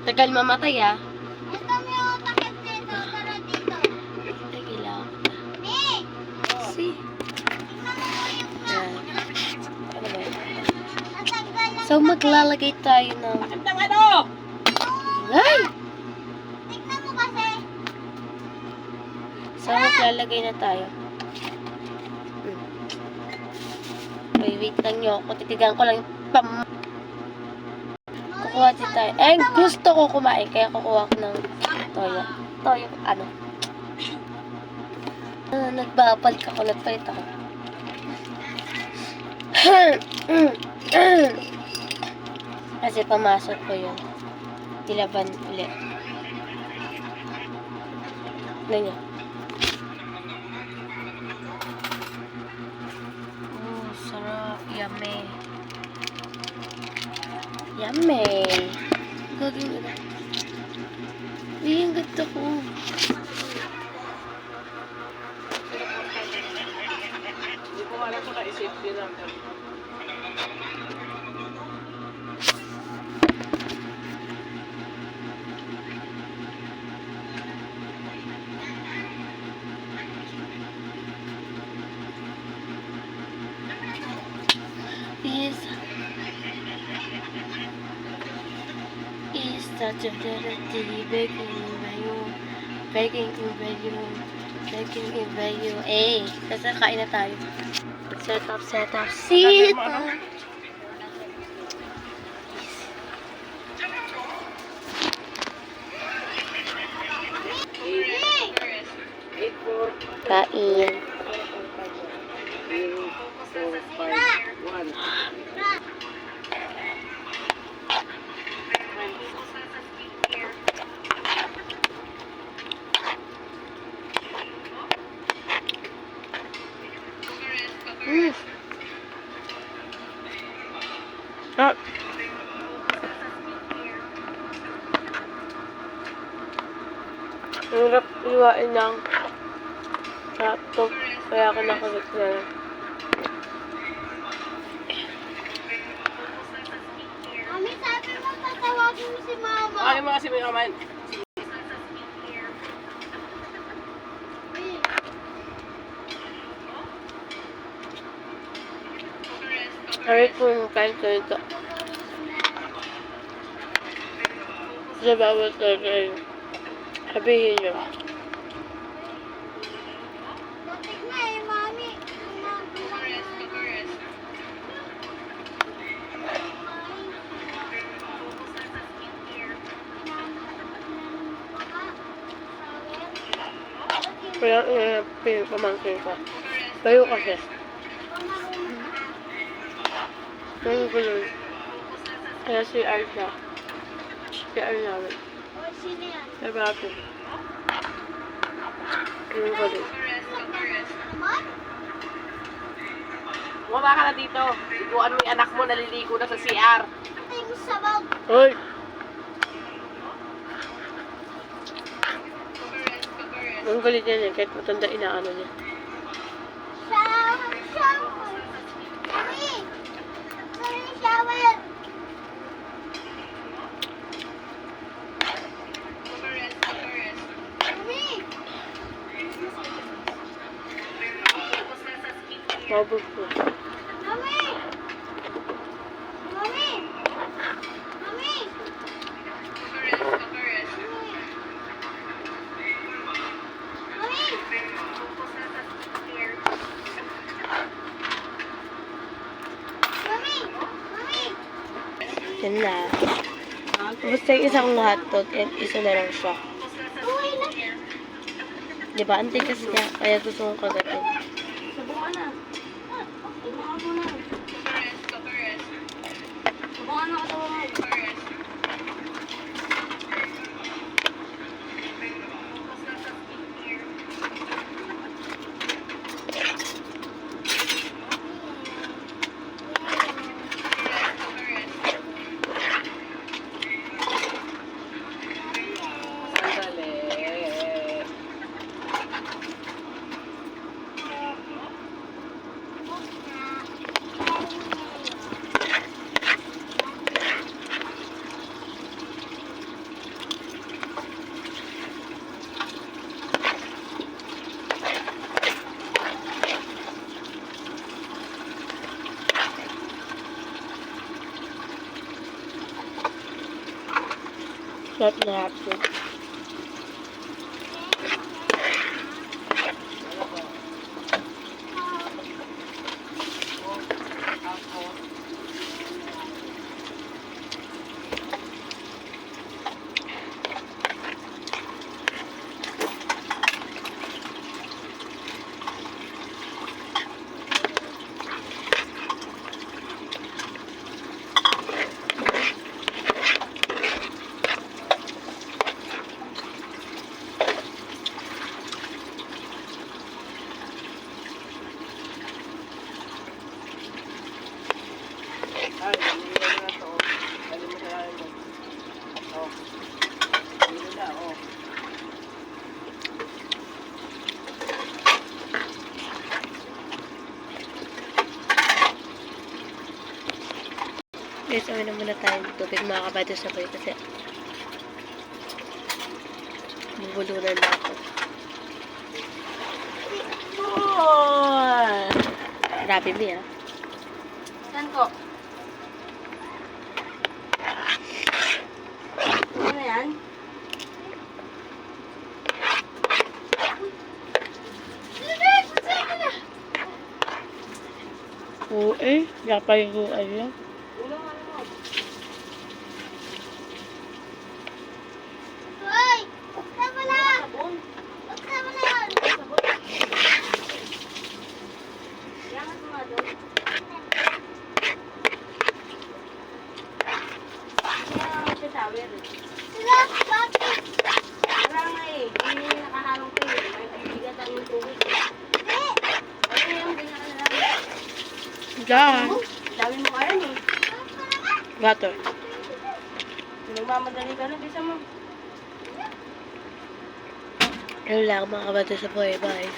Tagal mamatay ah. Ito mo yung takip dito. Tara dito. Sige lang. Eh! See? Tingnan mo yung Yan. Ano ba? natanggal lang. So, maglalagay tayo ng... Ng ano? Ay! Tingnan mo kasi. So, maglalagay na tayo. Wait lang nyo. Kung titigan ko lang yung kukuha din tayo. Eh, gusto ko kumain. Kaya kukuha ko ng toyo. Toyo, ano? Nagbabalik ako. Nagpalit ako. Kasi pamasok ko yun. Nilaban ulit. Ano niya? Oh, sarap. Yummy. Yummy. Gagawin ko na. Ay, ang ganda ko. Hindi ko alam kung naisip din ang Is such a dirty begging in value. Eh, kasi kain na tayo. Set up. Sit! Kain. 1. Ah. Hirap iwain ng laptop. Kaya ako nakagat na lang. Mami, sabi mo tatawagin mo si mama. Ay, mga si Mama. Sabi ko yung kain ko ito. Sa bawat tagay. Sabihin nyo. Dating na eh, mami. Kaya pamangkin ko. Tayo kasi. Ngayon ko yun. Kaya si Arja. Si Arja namin. O, sino yan? Sa bago. Ngayon ko din. Naman? Bumaba ka na dito. Iguan mo yung anak mo, naliligo na sa CR. Patay mo sa bag. Hoy! Ang galit yan eh. Kahit matanda inaano niya. Shower! Mami! Sorry, shower! Mami! Mabog ko. Mami! Mami! Mami! Mami! Mami! Mami! Yan na. Basta yung isang hotdog and isa na lang siya. Uy na! Diba? Antay kasi niya. Kaya gusto kong kagatin. Subukan na. Subukan mo na. Subukan na katawa mo. Sandali. Sarap na hotdog. Ay, hindi na to. Dali mo sa lalim mo. Oh. Hindi na, oh. Guys, amin na muna tayo ng tubig mga kabado sa boy kasi bubulunan na ako. Oh! Grabe mo ah. Saan ko? Ano na yan? Oo eh, yapay ko ayun. Ulang ano mo? Hoy! Tama na! Sabon. Tama na yan! Sabon. Yangat mo nga doon. Kaya magsasawer eh. Sila, bakit? Wala nga eh. Hindi nakaharang ko eh. May bibigatan yung tubig. Hindi! Ano yung ganyan ka na lang? Diyan. Dami mo kayan eh. Water. Nagmamadali ka na, bisa mo. Ayun lang mga kabado sa boy. Bye.